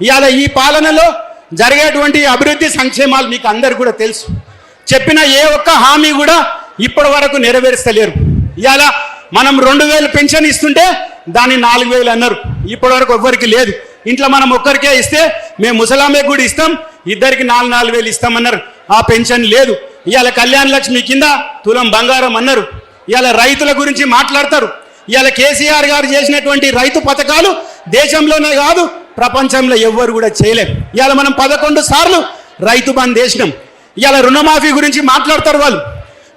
ఇవాళ ఈ పాలనలో జరిగేటువంటి అభివృద్ధి సంక్షేమాలు మీకు అందరు కూడా తెలుసు. చెప్పిన ఏ ఒక్క హామీ కూడా ఇప్పటి వరకు నెరవేర్చలేరు. ఇవాళ మనం 2000 పెన్షన్ ఇస్తుంటే దాన్ని 4000 అన్నారు. ఇప్పటి వరకు ఎవ్వరికి లేదు. ఇంట్లో మనం ఒక్కరికే ఇస్తే మేము ముసలామే కూడా ఇస్తాం, ఇద్దరికి 4000 ఇస్తామన్నారు. ఆ పెన్షన్ లేదు. ఇవాళ కళ్యాణ లక్ష్మి కింద తులం బంగారం అన్నారు. ఇవాళ రైతుల గురించి మాట్లాడతారు. ఇవాళ కేసీఆర్ గారు చేసినటువంటి రైతు పథకాలు దేశంలోనే కాదు ప్రపంచంలో ఎవ్వరు కూడా చేయలేం. ఇవాళ మనం 11 సార్లు రైతు బంద్ చేసినాం. ఇవాళ రుణమాఫీ గురించి మాట్లాడతారు వాళ్ళు.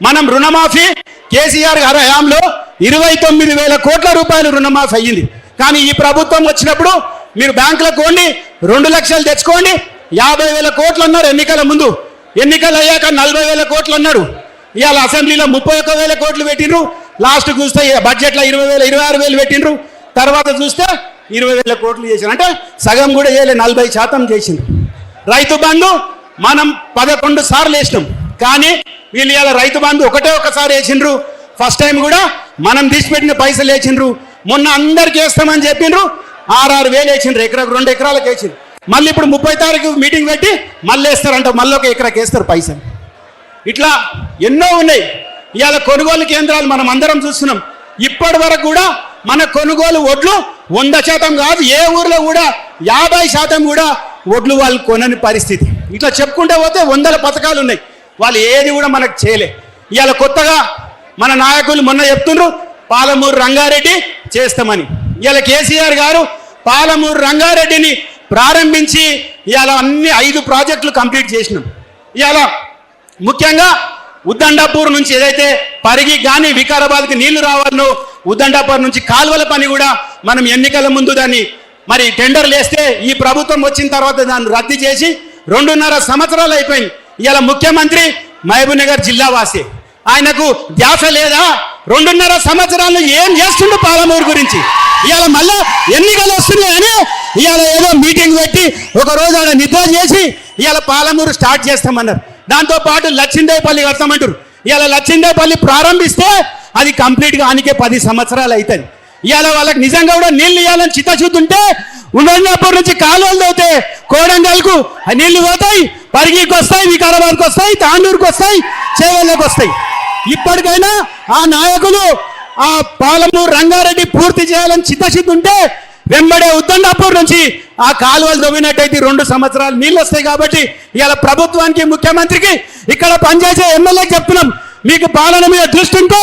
మనం రుణమాఫీ కేసీఆర్ గారి హయాంలో 29,000 కోట్ల రూపాయలు రుణమాఫీ అయ్యింది. కానీ ఈ ప్రభుత్వం వచ్చినప్పుడు మీరు బ్యాంకులకు పోండి, 2 లక్షలు తెచ్చుకోండి, 50,000 కోట్లు అన్నారు ఎన్నికల ముందు. ఎన్నికలు అయ్యాక 40,000 కోట్లు అన్నారు. ఇవాళ అసెంబ్లీలో 31,000 కోట్లు పెట్టిండ్రు. లాస్ట్ చూస్తే బడ్జెట్లో 20,000 26,000 పెట్టిండ్రు. తర్వాత చూస్తే 20,000 కోట్లు చేసిండ్రు. అంటే సగం కూడా చేయలే, 40% చేసిండ్రు. రైతు బంధు మనం 11 సార్లు వేసినాం. కానీ వీళ్ళు ఇవాళ రైతు బంధు ఒకసారి వేసిండ్రు. ఫస్ట్ టైం కూడా మనం తీసిపెట్టిన పైసలు వేసిండ్రు. మొన్న అందరికి వేస్తామని చెప్పిండ్రు, 6,000 వేసిండ్రు. ఎకరాకు 2 ఎకరాలకు వేసిండ్రు. మళ్ళీ ఇప్పుడు 30 తారీఖు మీటింగ్ పెట్టి మళ్ళీ వేస్తారంట, మళ్ళీ 1 ఎకరాకి వేస్తారు పైసలు. ఇట్లా ఎన్నో ఉన్నాయి. ఇవాళ కొనుగోలు కేంద్రాలు మనం అందరం చూస్తున్నాం. ఇప్పటి వరకు కూడా మన కొనుగోలు వడ్లు 100% కాదు, ఏ ఊర్లో కూడా 50% కూడా వడ్లు వాళ్ళు కొనని పరిస్థితి. ఇట్లా చెప్పుకుంటే పోతే 100 పథకాలు ఉన్నాయి. వాళ్ళు ఏది కూడా మనకు చేయలే. ఇవాళ కొత్తగా మన నాయకులు మొన్న చెప్తుండ్రు పాలమూరు రంగారెడ్డి చేస్తామని. ఇవాళ కేసీఆర్ గారు పాలమూరు రంగారెడ్డిని ప్రారంభించి ఇవాళ అన్ని 5 ప్రాజెక్టులు కంప్లీట్ చేసినాం. ఇవాళ ముఖ్యంగా ఉద్దండాపూర్ నుంచి ఏదైతే పరిగి కానీ వికారాబాద్కి నీళ్లు రావాలనో ఉద్దండాపూర్ నుంచి కాలువల పని కూడా మనం ఎన్నికల ముందు దాన్ని మరి టెండర్లు వేస్తే ఈ ప్రభుత్వం వచ్చిన తర్వాత దాన్ని రద్దు చేసి 2.5 సంవత్సరాలు అయిపోయింది. ఇవాళ ముఖ్యమంత్రి మహబూబ్ నగర్ జిల్లా వాసి, ఆయనకు ధ్యాస లేదా? 2.5 సంవత్సరాలు ఏం చేస్తుండు పాలమూరు గురించి? ఇవాళ మళ్ళా ఎన్నికలు వస్తున్నాయని ఇవాళ ఏదో మీటింగ్ పెట్టి ఒక రోజు ఆడ నిద్ర చేసి ఇవాళ పాలమూరు స్టార్ట్ చేస్తామన్నారు. దాంతోపాటు లచ్చిందేపల్లి కడతామంటారు. ఇవాళ లచ్చిందేపల్లి ప్రారంభిస్తే అది కంప్లీట్గా ఆనికే 10 సంవత్సరాలు అవుతుంది. ఇవాళ వాళ్ళకి నిజంగా కూడా నీళ్ళు ఇవ్వాలని చిత్తశుద్ధి ఉంటే ఉదండాపూర్ నుంచి కాలువలు తవ్వుతే కోడంగల్కు నీళ్లు పోతాయి, పరిగికి వస్తాయి, వికారాబాద్కి వస్తాయి, తాండూరుకు వస్తాయి, చేవెళ్ళకి వస్తాయి. ఇప్పటికైనా ఆ నాయకులు ఆ పాలమూరు రంగారెడ్డి పూర్తి చేయాలని చిత్తశుద్ధి ఉంటే వెంబడే ఉద్దండాపూర్ నుంచి ఆ కాలువలు తవ్వినట్టయితే 2 సంవత్సరాలు నీళ్ళు వస్తాయి. కాబట్టి ఇవాళ ప్రభుత్వానికి ముఖ్యమంత్రికి ఇక్కడ పనిచేసే ఎమ్మెల్యేకి చెప్తున్నాం, మీకు పాలన మీద దృష్టి ఉంటే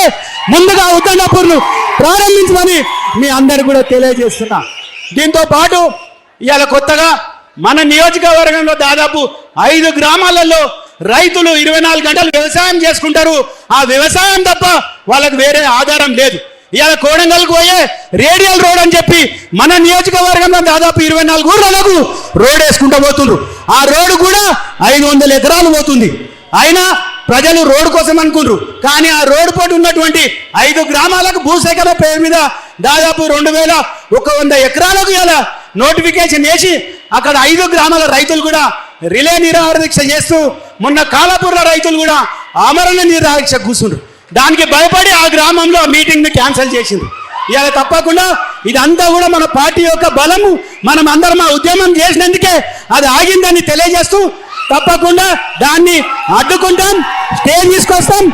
ముందుగా ఉద్దండాపూర్ను ప్రారంభించమని మీ అందరు కూడా తెలియజేస్తున్నా. దీంతో పాటు ఇవాళ కొత్తగా మన నియోజకవర్గంలో దాదాపు 5 గ్రామాలలో రైతులు 24 గంటలు వ్యవసాయం చేసుకుంటారు. ఆ వ్యవసాయం తప్ప వాళ్ళకు వేరే ఆధారం లేదు. ఇవాళ కోడంగల్కు పోయే రేడియల్ రోడ్ అని చెప్పి మన నియోజకవర్గంలో దాదాపు 24 ఊర్లకు రోడ్ వేసుకుంటూ పోతుండ్రు. ఆ రోడ్డు కూడా 500 ఎకరాలు పోతుంది. అయినా ప్రజలు రోడ్డు కోసం అనుకుంటారు. కానీ ఆ రోడ్డు పోటీ ఉన్నటువంటి 5 గ్రామాలకు భూసేకరణ పేరు మీద దాదాపు 2,100 ఎకరాలకు ఇలా నోటిఫికేషన్ వేసి అక్కడ 5 గ్రామాల రైతులు కూడా రిలే నిరాహార దీక్ష చేస్తూ మొన్న కాలాపూర్ల రైతులు కూడా ఆమరణ నిరాహార దీక్ష కూర్చుండ్రు. దానికి భయపడి ఆ గ్రామంలో మీటింగ్ని క్యాన్సిల్ చేసిండ్రు. ఇవాళ తప్పకుండా ఇదంతా కూడా మన పార్టీ యొక్క బలము. మనం అందరం ఆ ఉద్యమం చేసినందుకే అది ఆగిందని తెలియజేస్తూ తప్పకుండా దాన్ని అడ్డుకుంటాం, స్టే తీసుకొస్తాం.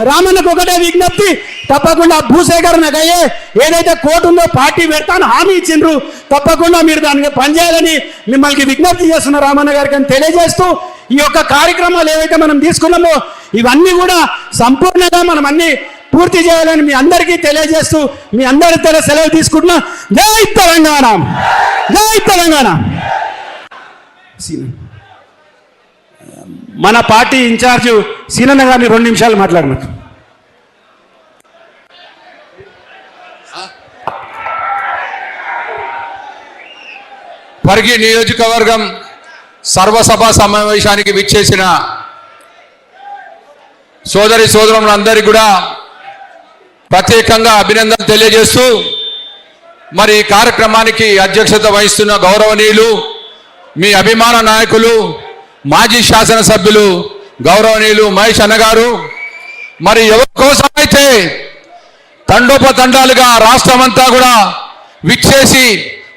రామన్నకు ఒకటే విజ్ఞప్తి, తప్పకుండా భూసేకరణకు అయ్యే ఏదైతే కోర్టు ఉందో పార్టీ పెడతాను హామీ ఇచ్చిండ్రు, తప్పకుండా మీరు దానికి పనిచేయాలని మిమ్మల్ని విజ్ఞప్తి చేస్తున్న రామన్న గారికి అని తెలియజేస్తూ ఈ యొక్క కార్యక్రమాలు ఏవైతే మనం తీసుకున్నామో ఇవన్నీ కూడా సంపూర్ణంగా మనం అన్ని పూర్తి చేయాలని మీ అందరికీ తెలియజేస్తూ మీ అందరి దగ్గర సెలవు తీసుకుంటున్నా. జై తెలంగాణ, జై తెలంగాణ. మన పార్టీ ఇన్ఛార్జ్ సీనన్న గారిని 2 నిమిషాలు మాట్లాడమన్నారు. పరిగి నియోజకవర్గం సర్వసభా సమావేశానికి విచ్చేసిన సోదరి సోదరులందరికీ కూడా ప్రత్యేకంగా అభినందనలు తెలియజేస్తూ మరి ఈ కార్యక్రమానికి అధ్యక్షత వహిస్తున్న గౌరవనీయులు మీ అభిమాన నాయకులు మాజీ శాసనసభ్యులు గౌరవనీయులు మహేష్ అన్నగారు, మరి ఎవరి కోసమైతే తండోపతండాలుగా రాష్ట్రమంతా కూడా విచ్చేసి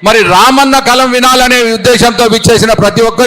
మరి రామన్న కలం వినాలనే ఉద్దేశంతో విచ్చేసిన ప్రతి ఒక్కరికి